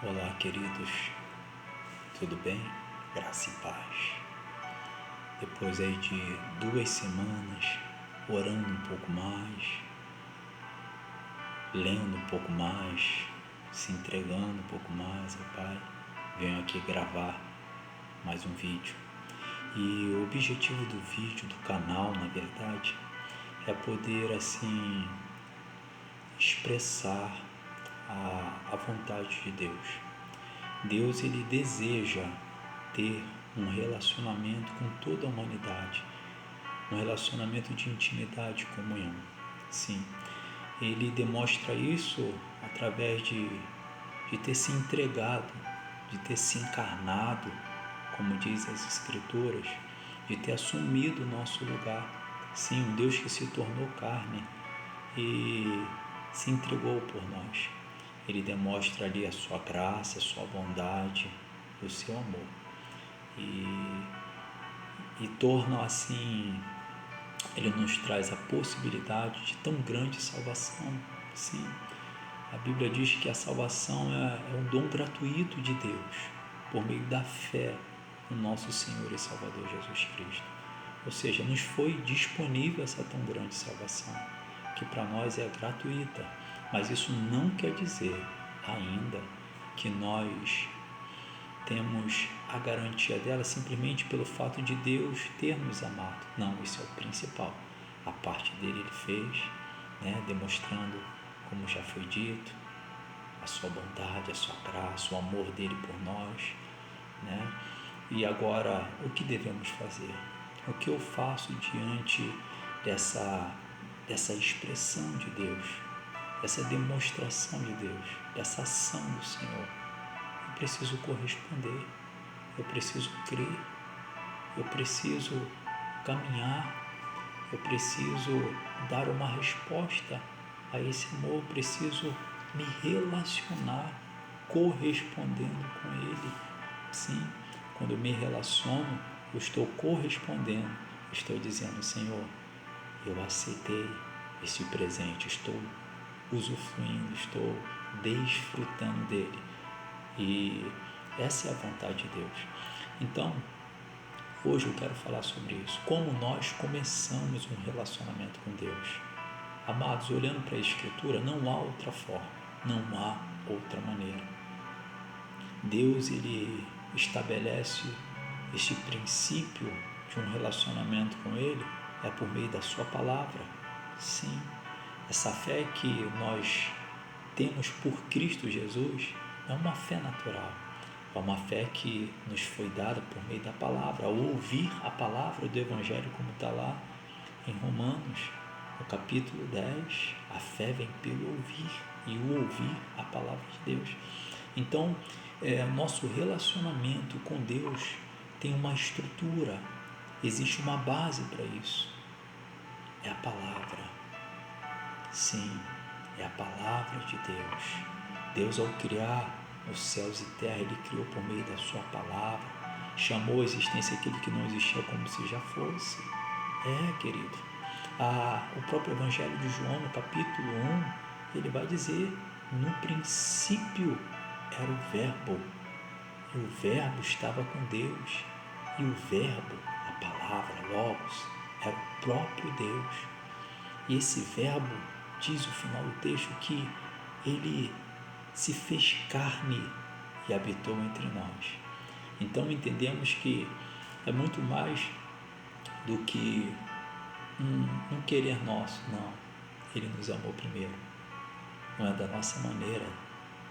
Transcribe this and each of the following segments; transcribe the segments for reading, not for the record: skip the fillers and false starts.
Olá, queridos, tudo bem? Graça e paz. Depois aí de 2 semanas orando um pouco mais, lendo um pouco mais, se entregando um pouco mais ao Pai, venho aqui gravar mais um vídeo. E o objetivo do vídeo, do canal, na verdade, é poder assim expressar a vontade de Deus. Deus, ele deseja ter um relacionamento com toda a humanidade, um relacionamento de intimidade e comunhão. Sim, ele demonstra isso através de ter se entregado, de ter se encarnado, como diz as Escrituras, de ter assumido o nosso lugar. Sim, um Deus que se tornou carne e se entregou por nós. Ele demonstra ali a sua graça, a sua bondade, o seu amor. E torna assim, ele nos traz a possibilidade de tão grande salvação. Sim, a Bíblia diz que a salvação é um dom gratuito de Deus, por meio da fé no nosso Senhor e Salvador Jesus Cristo. Ou seja, nos foi disponível essa tão grande salvação, que para nós é gratuita, mas isso não quer dizer ainda que nós temos a garantia dela simplesmente pelo fato de Deus ter nos amado. Não, isso é o principal. A parte dele ele fez, demonstrando, como já foi dito, a sua bondade, a sua graça, o amor dele por nós. E agora, o que devemos fazer? O que eu faço diante dessa expressão de Deus, dessa demonstração de Deus, dessa ação do Senhor? Eu preciso corresponder, eu preciso crer, eu preciso caminhar, eu preciso dar uma resposta a esse amor, eu preciso me relacionar correspondendo com Ele. Sim, quando eu me relaciono, eu estou correspondendo, estou dizendo: Senhor, eu aceitei esse presente, estou usufruindo, estou desfrutando dele. E essa é a vontade de Deus. Então, hoje eu quero falar sobre isso. Como nós começamos um relacionamento com Deus. Amados, olhando para a Escritura, não há outra forma, não há outra maneira. Deus, ele estabelece este princípio de um relacionamento com Ele é por meio da sua palavra. Sim, essa fé que nós temos por Cristo Jesus não é uma fé natural, é uma fé que nos foi dada por meio da palavra, ao ouvir a palavra do Evangelho, como está lá em Romanos, no capítulo 10, a fé vem pelo ouvir, e o ouvir a palavra de Deus. Então, nosso relacionamento com Deus tem uma estrutura, existe uma base para isso, é a palavra. Sim, é a palavra de Deus. Deus, ao criar os céus e terra, ele criou por meio da sua palavra, chamou a existência aquilo que não existia como se já fosse. Querido, o próprio Evangelho de João, no capítulo 1, ele vai dizer: no princípio era o Verbo, e o Verbo estava com Deus, e o Verbo, a palavra, Logos, era o próprio Deus. E esse Verbo, diz o final do texto, que ele se fez carne e habitou entre nós. Então entendemos que é muito mais do que um querer nosso. Não, ele nos amou primeiro, não é da nossa maneira.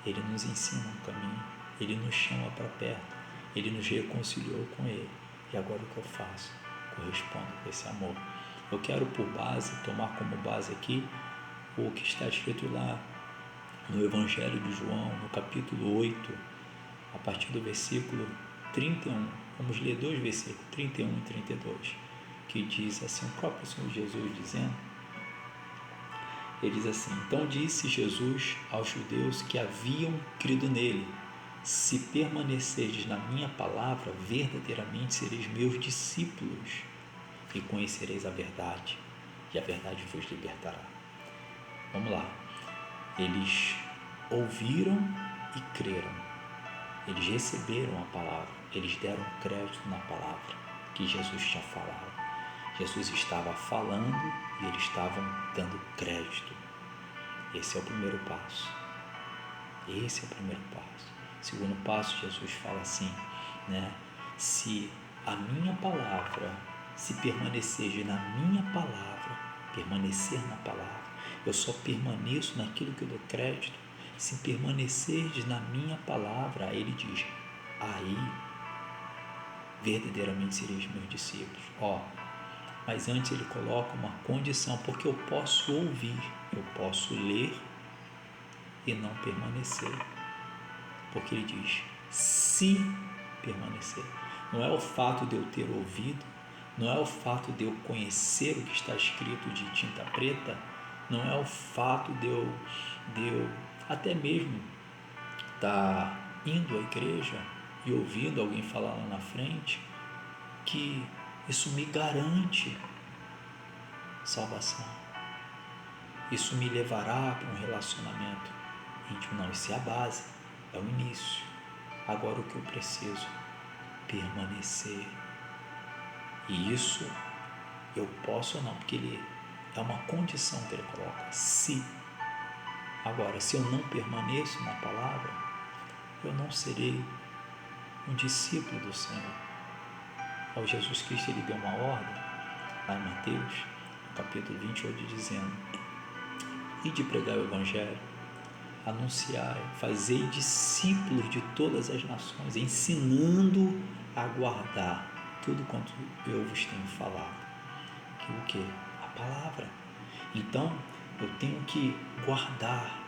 Ele nos ensina um caminho, ele nos chama para perto, ele nos reconciliou com ele. E agora o que eu faço? Correspondo com esse amor. Eu quero por base, tomar como base aqui o que está escrito lá no Evangelho de João, no capítulo 8, a partir do versículo 31. Vamos ler 2 versículos, 31 e 32, que diz assim, o próprio Senhor Jesus dizendo, ele diz assim: então disse Jesus aos judeus que haviam crido nele: se permanecerdes na minha palavra, verdadeiramente sereis meus discípulos e conhecereis a verdade, e a verdade vos libertará. Vamos lá. Eles ouviram e creram. Eles receberam a palavra, eles deram crédito na palavra que Jesus tinha falado. Jesus estava falando e eles estavam dando crédito. Esse é o primeiro passo. Esse é o primeiro passo. Segundo passo, Jesus fala assim, né? Se a minha palavra, se permanecer na minha palavra, permanecer na palavra, eu só permaneço naquilo que eu dou crédito, se permanecerdes na minha palavra, ele diz, aí verdadeiramente sereis meus discípulos. Mas antes ele coloca uma condição, porque eu posso ouvir, eu posso ler e não permanecer, porque ele diz, se permanecer. Não é o fato de eu ter ouvido, não é o fato de eu conhecer o que está escrito de tinta preta, não é o fato de eu até mesmo estar indo à igreja e ouvindo alguém falar lá na frente, que isso me garante salvação. Isso me levará para um relacionamento íntimo. Não, isso é a base, é o início. Agora o que eu preciso? Permanecer. E isso eu posso ou não, porque ele é uma condição que ele coloca. Se. Agora, se eu não permaneço na palavra, eu não serei um discípulo do Senhor. Ao Jesus Cristo ele deu uma ordem, lá em Mateus, no capítulo 28, dizendo, ide pregar o Evangelho, anunciai, fazei discípulos de todas as nações, ensinando a guardar tudo quanto eu vos tenho falado. Que o que? A palavra. Então, eu tenho que guardar,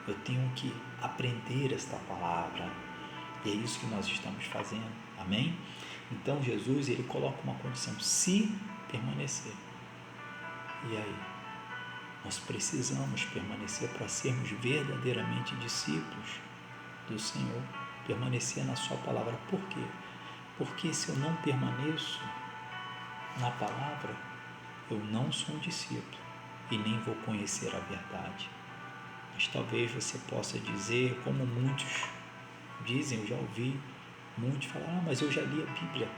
eu tenho que aprender esta palavra. E é isso que nós estamos fazendo. Amém? Então, Jesus, ele coloca uma condição, se permanecer. E aí? Nós precisamos permanecer para sermos verdadeiramente discípulos do Senhor, permanecer na sua palavra. Por quê? Porque se eu não permaneço na palavra, eu não sou um discípulo e nem vou conhecer a verdade. Mas talvez você possa dizer, como muitos dizem, eu já ouvi muitos falar, mas eu já li a Bíblia,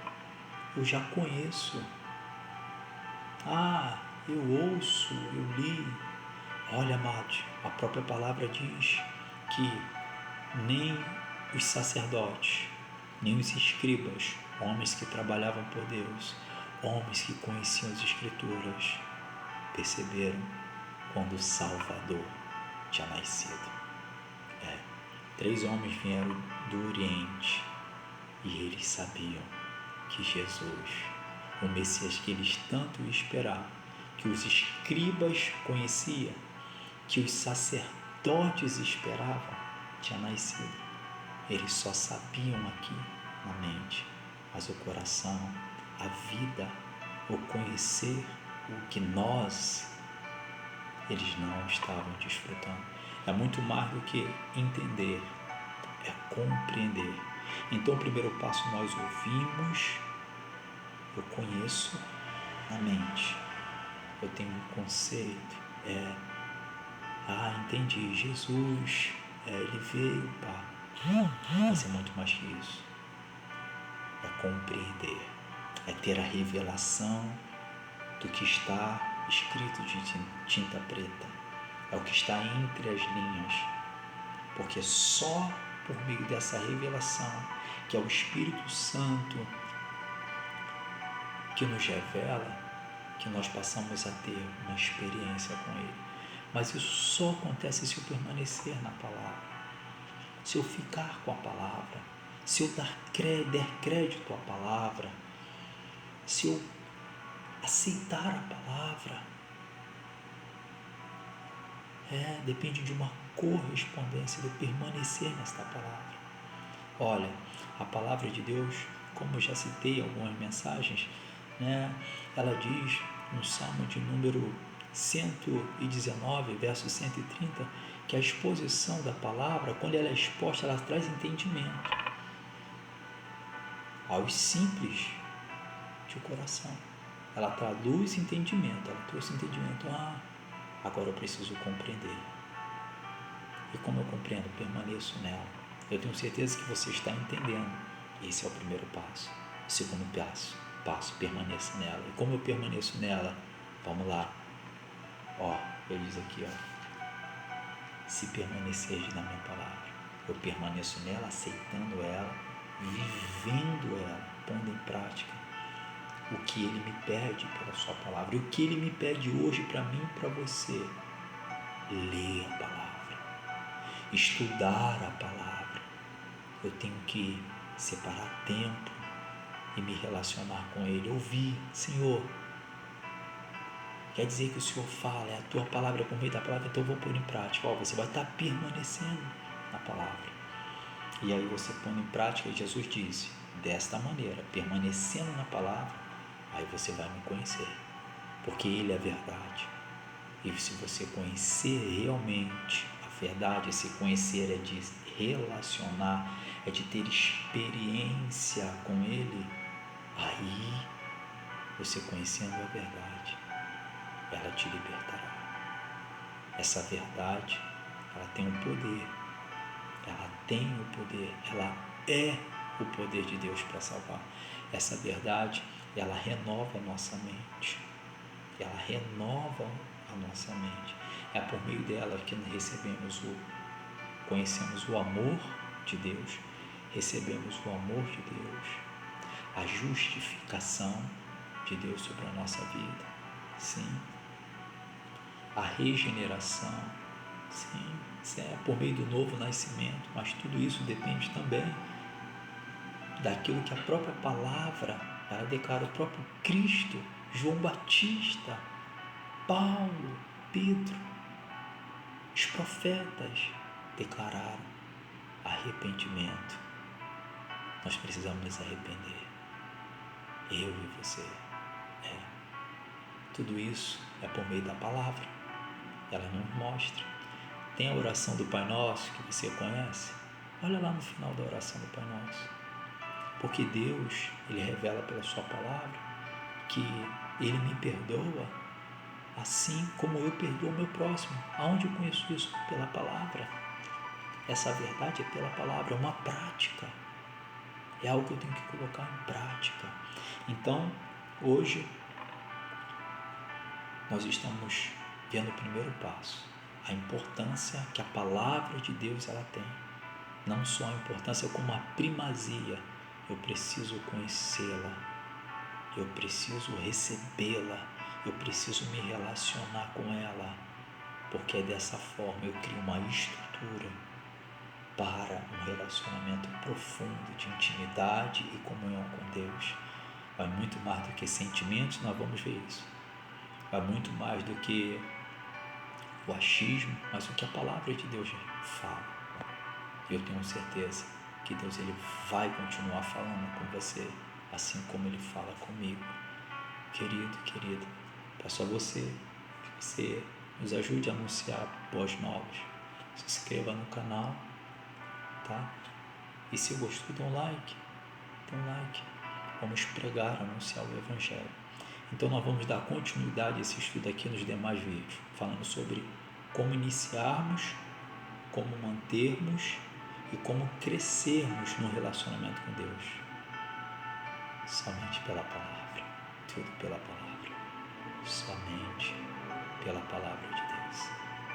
eu já conheço, eu ouço, eu li. Olha, amados, a própria palavra diz que nem os sacerdotes, nem os escribas, homens que trabalhavam por Deus, homens que conheciam as Escrituras, perceberam quando o Salvador tinha nascido. 3 homens vieram do Oriente e eles sabiam que Jesus, o Messias que eles tanto esperavam, que os escribas conheciam, que os sacerdotes esperavam, tinha nascido. Eles só sabiam aqui na mente, mas o coração, a vida, o conhecer, o que eles não estavam desfrutando. É muito mais do que entender, é compreender. Então, o primeiro passo, nós ouvimos, eu conheço na mente, eu tenho um conceito, entendi, Jesus, ele veio mas é muito mais que isso, é compreender, é ter a revelação do que está escrito de tinta preta, é o que está entre as linhas, porque só por meio dessa revelação, que é o Espírito Santo que nos revela, que nós passamos a ter uma experiência com Ele. Mas isso só acontece se eu permanecer na palavra, se eu ficar com a palavra, se eu der crédito à palavra, se eu aceitar a palavra. Depende de uma correspondência, de permanecer nesta palavra. Olha, a palavra de Deus, como eu já citei em algumas mensagens, ela diz no Salmo de número 119, verso 130, que a exposição da palavra, quando ela é exposta, ela traz entendimento aos simples de coração. Ela traduz entendimento, ela trouxe entendimento. Agora eu preciso compreender. E como eu compreendo? Permaneço nela. Eu tenho certeza que você está entendendo. Esse é o primeiro passo. O segundo passo, permaneça nela. E como eu permaneço nela? Vamos lá. Ele diz aqui, se permaneceres na minha palavra, eu permaneço nela, aceitando ela, vivendo ela, pondo em prática o que Ele me pede pela sua palavra. E o que Ele me pede hoje para mim e para você? Ler a palavra, estudar a palavra. Eu tenho que separar tempo e me relacionar com Ele, ouvir: Senhor, quer dizer que o Senhor fala, é a tua palavra, por meio da palavra, então eu vou pôr em prática. Você vai estar permanecendo na palavra. E aí você põe em prática, Jesus disse, desta maneira, permanecendo na palavra, aí você vai me conhecer, porque Ele é a verdade. E se você conhecer realmente a verdade, se conhecer é de relacionar, é de ter experiência com Ele, aí você conhecendo a verdade, ela te libertará. Essa verdade, ela tem um poder, ela é o poder de Deus para salvar. Essa verdade, ela renova a nossa mente, é por meio dela que nós conhecemos o amor de Deus, recebemos o amor de Deus, a justificação de Deus sobre a nossa vida, sim, a regeneração, sim, é por meio do novo nascimento, mas tudo isso depende também daquilo que a própria palavra, ela declara, o próprio Cristo, João Batista, Paulo, Pedro, os profetas declararam arrependimento. Nós precisamos nos arrepender, eu e você. Tudo isso é por meio da palavra, ela nos mostra. Tem a oração do Pai Nosso que você conhece? Olha lá no final da oração do Pai Nosso, porque Deus, Ele revela pela sua palavra que Ele me perdoa assim como eu perdoo o meu próximo. Aonde eu conheço isso? Pela palavra. Essa verdade é pela palavra, é uma prática, é algo que eu tenho que colocar em prática. Então, hoje nós estamos vendo o primeiro passo, a importância que a palavra de Deus ela tem, não só a importância como a primazia. Eu preciso conhecê-la, eu preciso recebê-la, eu preciso me relacionar com ela, porque é dessa forma eu crio uma estrutura para um relacionamento profundo de intimidade e comunhão com Deus. Vai muito mais do que sentimentos, nós vamos ver isso. Vai muito mais do que o achismo, mas o que a palavra de Deus fala. Eu tenho certeza que Deus ele vai continuar falando com você, assim como Ele fala comigo. Querido, querida, peço a você que você nos ajude a anunciar boas novas. Se inscreva no canal, tá? E se gostou, dê um like. Vamos pregar, anunciar o Evangelho. Então nós vamos dar continuidade a esse estudo aqui nos demais vídeos, falando sobre como iniciarmos, como mantermos e como crescermos no relacionamento com Deus. Somente pela palavra, tudo pela palavra, somente pela palavra de Deus.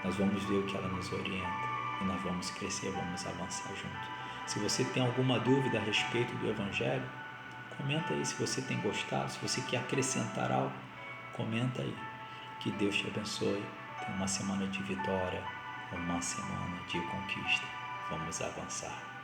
Nós vamos ver o que ela nos orienta e nós vamos crescer, vamos avançar juntos. Se você tem alguma dúvida a respeito do Evangelho, comenta aí. Se você tem gostado, se você quer acrescentar algo, comenta aí. Que Deus te abençoe. Tenha uma semana de vitória, uma semana de conquista. Vamos avançar.